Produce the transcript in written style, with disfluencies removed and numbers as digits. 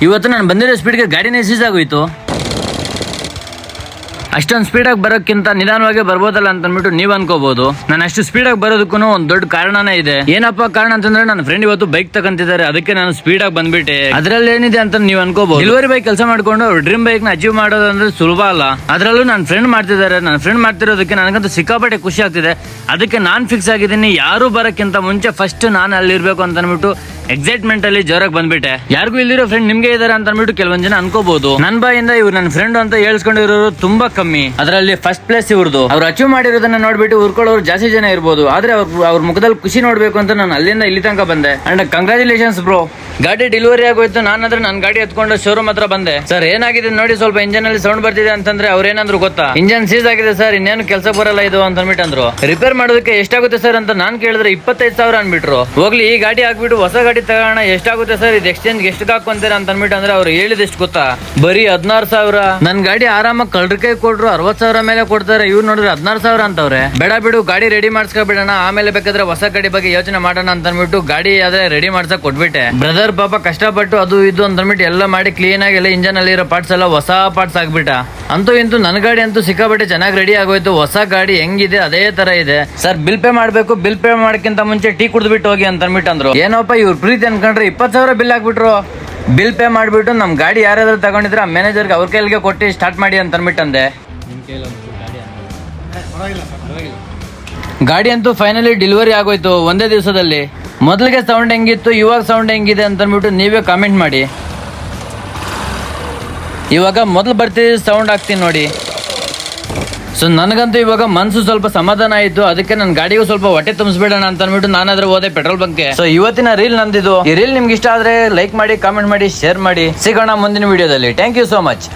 ಇವತ್ತು ನಾನು ಬಂದಿರೋ ಸ್ಪೀಡ್ಗೆ ಗಾಡಿನೇ ಸೀಸ್ ಆಗೋಯ್ತು. ಅಷ್ಟೊಂದು ಸ್ಪೀಡಾಗಿ ಬರೋಕ್ಕಿಂತ ನಿಧಾನವಾಗಿ ಬರ್ಬೋದಲ್ಲ ಅಂತ ಅಂದ್ಬಿಟ್ಟು ನೀವ್ ಅನ್ಕೋಬಹುದು. ನಾನು ಅಷ್ಟು ಸ್ಪೀಡಾಗಿ ಬರೋದಕ್ಕೂ ಒಂದು ದೊಡ್ಡ ಕಾರಣನೇ ಇದೆ. ಏನಪ್ಪಾ ಕಾರಣ ಅಂತಂದ್ರೆ ನನ್ನ ಫ್ರೆಂಡ್ ಇವತ್ತು ಬೈಕ್ ತಗೊಂತಿದ್ದಾರೆ, ಅದಕ್ಕೆ ನಾನು ಸ್ಪೀಡಾಗಿ ಬಂದ್ಬಿಟ್ಟೆ. ಅದ್ರಲ್ಲಿ ಏನಿದೆ ಅಂತ ನೀವ್ ಅನ್ಕೋಬಹುದು. ಡೆಲಿವರಿ ಬೈಕ್ ಕೆಲಸ ಮಾಡ್ಕೊಂಡು ಡ್ರೀಮ್ ಬೈಕ್ ನ ಅಚೀವ್ ಮಾಡೋದು ಅಂದ್ರೆ ಸುಲಭ ಅಲ್ಲ. ಅದ್ರಲ್ಲೂ ನನ್ನ ಫ್ರೆಂಡ್ ಮಾಡ್ತಿದ್ದಾರೆ. ನನ್ನ ಫ್ರೆಂಡ್ ಮಾಡ್ತಿರೋದಕ್ಕೆ ನನಗಂತೂ ಸಿಕ್ಕಾಪಟ್ಟೆ ಖುಷಿ ಆಗ್ತಿದೆ. ಅದಕ್ಕೆ ನಾನ್ ಫಿಕ್ಸ್ ಆಗಿದ್ದೀನಿ, ಯಾರು ಬರೋಕ್ಕಿಂತ ಮುಂಚೆ ಫಸ್ಟ್ ನಾನು ಅಲ್ಲಿ ಇರ್ಬೇಕು ಅಂತ ಅಂದ್ಬಿಟ್ಟು ಎಕ್ಸೈಟ್ಮೆಂಟ್ ಅಲ್ಲಿ ಜೋರಾಗಿ ಬಂದ್ಬಿಟ್ಟೆ. ಯಾರಿಗೂ ಇಲ್ಲಿರೋ ಫ್ರೆಂಡ್ ನಿಮ್ಗೆ ಇದಾರೆ ಅಂತ ಅಂದ್ಬಿಟ್ಟು ಕೆಲವೊಂದ್ ಜನ ಅನ್ಕೋಬಹುದು. ನನ್ನ ಬಾಯಿಂದ ಇವ್ರು ನನ್ನ ಫ್ರೆಂಡ್ ಅಂತ ಹೇಳ್ಸ್ಕೊಂಡಿರೋರು ತುಂಬಾ ಕಮ್ಮಿ. ಅದರಲ್ಲಿ ಫಸ್ಟ್ ಪ್ಲೇಸ್ ಇವ್ರದ್ದು. ಅವ್ರು ಅಚೀವ್ ಮಾಡಿರೋದನ್ನ ನೋಡ್ಬಿಟ್ಟು ಉರ್ಕೊಳ್ಳೋರು ಜಾಸ್ತಿ ಜನ ಇರ್ಬೋದು, ಆದ್ರೆ ಅವ್ರ ಮುಖದಲ್ಲಿ ಖುಷಿ ನೋಡ್ಬೇಕು ಅಂತ ನಾನು ಅಲ್ಲಿಂದ ಇಲ್ಲಿ ತನಕ ಬಂದೆ. And congratulations bro. ಗಾಡಿ ಡೆಲಿವರಿ ಆಗೋಯ್ತು. ನಾನಾದ್ರೆ ನನ್ನ ಗಾಡಿ ಎತ್ಕೊಂಡು ಶೋರೂಮ್ ಹತ್ರ ಬಂದೆ. ಸರ್ ಏನಾಗಿದೆ ನೋಡಿ, ಸ್ವಲ್ಪ ಇಂಜನ್ ಅಲ್ಲಿ ಸೌಂಡ್ ಬರ್ತಿದೆ ಅಂತಂದ್ರೆ ಅವ್ರ ಏನಂದ್ರು ಗೊತ್ತಾ, ಇಂಜನ್ ಸೀಸ್ ಆಗಿದೆ ಸರ್, ಇನ್ನೇನು ಕೆಲಸ ಬರಲ್ಲ ಇದು ಅಂತ ಅಂದ್ಬಿಟ್ಟು ಅಂದ್ರು. ರಿಪೇರ್ ಮಾಡೋದಕ್ಕೆ ಎಷ್ಟಾಗುತ್ತೆ ಸರ್ ಅಂತ ನಾನ್ ಕೇಳಿದ್ರೆ 25,000 ಅನ್ಬಿಟ್ರು. ಹೋಗ್ಲಿ ಈ ಗಾಡಿ ಹಾಕ್ಬಿಟ್ಟು ಹೊಸ ಗಾಡಿ ತಗೋಣ, ಎಷ್ಟಾಗುತ್ತೆ ಸರ್ ಇದು ಎಕ್ಸ್ಚೇಂಜ್ ಎಷ್ಟು ಹಾಕೊಂತೀರಾ ಅಂತ ಅಂದ್ಬಿಟ್ಟು ಅಂದ್ರೆ ಅವ್ರು ಹೇಳಿದೆಷ್ಟು ಗೊತ್ತಾ, ಬರೀ 16,000. ನನ್ ಗಾಡಿ ಆರಾಮಾಗಿ ಕಳ್ರ ಕೈ ಕೊಟ್ರು 60,000 ಮೇಲೆ ಕೊಡ್ತಾರೆ. ಇವ್ರು ನೋಡಿದ್ರೆ 16,000 ಅಂತವ್ರೆ. ಬೇಡ ಬಿಡು, ಗಾಡಿ ರೆಡಿ ಮಾಡ್ಸ್ಕೊಬಿಡೋಣ, ಆಮೇಲೆ ಬೇಕಾದ್ರೆ ಹೊಸ ಗಾಡಿ ಬಗ್ಗೆ ಯೋಚನೆ ಮಾಡೋಣ ಅಂತ ಅಂದ್ಬಿಟ್ಟು ಗಾಡಿ ಆದ್ರೆ ರೆಡಿ ಮಾಡ್ಸಕ್ ಕೊಟ್ಬಿಟ್ಟೆ. ಬ್ರದರ್ ಪಾಪ ಕಷ್ಟಪಟ್ಟು ಅದು ಇದು ಅಂತ ಅಂದ್ಬಿಟ್ಟು ಎಲ್ಲ ಮಾಡಿ ಕ್ಲೀನ್ ಆಗಿ ಎಲ್ಲ ಇಂಜನ್ ಅಲ್ಲಿ ಇರೋ ಪಾರ್ಟ್ಸ್ ಎಲ್ಲ ಹೊಸ ಪಾರ್ಟ್ಸ್ ಆಗ್ಬಿಟ್ಟ. ಅಂತೂ ಇಂತೂ ನನ್ನ ಗಾಡಿ ಅಂತೂ ಸಿಕ್ಕಾಪಟ್ಟೆ ಚೆನ್ನಾಗಿ ರೆಡಿ ಆಗೋಯ್ತು. ಹೊಸ ಗಾಡಿ ಹೆಂಗಿದೆ ಅದೇ ತರ ಇದೆ. ಸರ್ ಬಿಲ್ ಪೇ ಮಾಡ್ಬೇಕು, ಬಿಲ್ ಪೇ ಮಾಡಕ್ಕಿಂತ ಮುಂಚೆ ಟೀ ಕುಡ್ದ್ಬಿಟ್ಟು ಹೋಗಿ ಅಂತ ಅಂದ್ಬಿಟ್ಟು ಅಂದ್ರು. ಏನಪ್ಪ ಇವ್ರು ಪ್ರೀತಿ ಅನ್ಕೊಂಡ್ರೆ 20,000 ಬಿಲ್ ಹಾಕ್ಬಿಟ್ರು. ಬಿಲ್ ಪೇ ಮಾಡ್ಬಿಟ್ಟು ನಮ್ ಗಾಡಿ ಯಾರಾದ್ರೂ ತಗೊಂಡಿದ್ರೆ ಆ ಮ್ಯಾನೇಜರ್ಗೆ ಅವ್ರ ಕೈಲಿಗೆ ಕೊಟ್ಟು ಸ್ಟಾರ್ಟ್ ಮಾಡಿ ಅಂತ ಅಂದ್ಬಿಟ್ಟಂದೆ. ಗಾಡಿ ಅಂತೂ ಫೈನಲಿ ಡೆಲಿವರಿ ಆಗೋಯ್ತು ಒಂದೇ ದಿವಸದಲ್ಲಿ. ಮೊದಲಿಗೆ ಸೌಂಡ್ ಹೆಂಗಿತ್ತು, ಇವಾಗ ಸೌಂಡ್ ಹೆಂಗಿದೆ ಅಂತ ಅಂದ್ಬಿಟ್ಟು ನೀವೇ ಕಾಮೆಂಟ್ ಮಾಡಿ. ಇವಾಗ ಮೊದಲು ಬರ್ತಿದ್ದ ಸೌಂಡ್ ಹಾಕ್ತೀನಿ ನೋಡಿ. ಸೊ ನನಗಂತೂ ಇವಾಗ ಮನ್ಸು ಸ್ವಲ್ಪ ಸಮಾಧಾನ ಆಯ್ತು. ಅದಕ್ಕೆ ನನ್ನ ಗಾಡಿಗೂ ಸ್ವಲ್ಪ ಹೊಟ್ಟೆ ತುಂಬಿಸ್ಬಿಡೋಣ ಅಂತ ಅಂದ್ಬಿಟ್ಟು ನಾನಾದ್ರೂ ಹೋದೆ ಪೆಟ್ರೋಲ್ ಬಂಕ್ಗೆ. ಸೊ ಇವತ್ತಿನ ರೀಲ್ ನಂದಿದು. ಈ ರೀಲ್ ನಿಮ್ಗೆ ಇಷ್ಟ ಆದ್ರೆ ಲೈಕ್ ಮಾಡಿ, ಕಾಮೆಂಟ್ ಮಾಡಿ, ಶೇರ್ ಮಾಡಿ. ಸಿಗೋಣ ಮುಂದಿನ ವಿಡಿಯೋದಲ್ಲಿ. Thank you so much.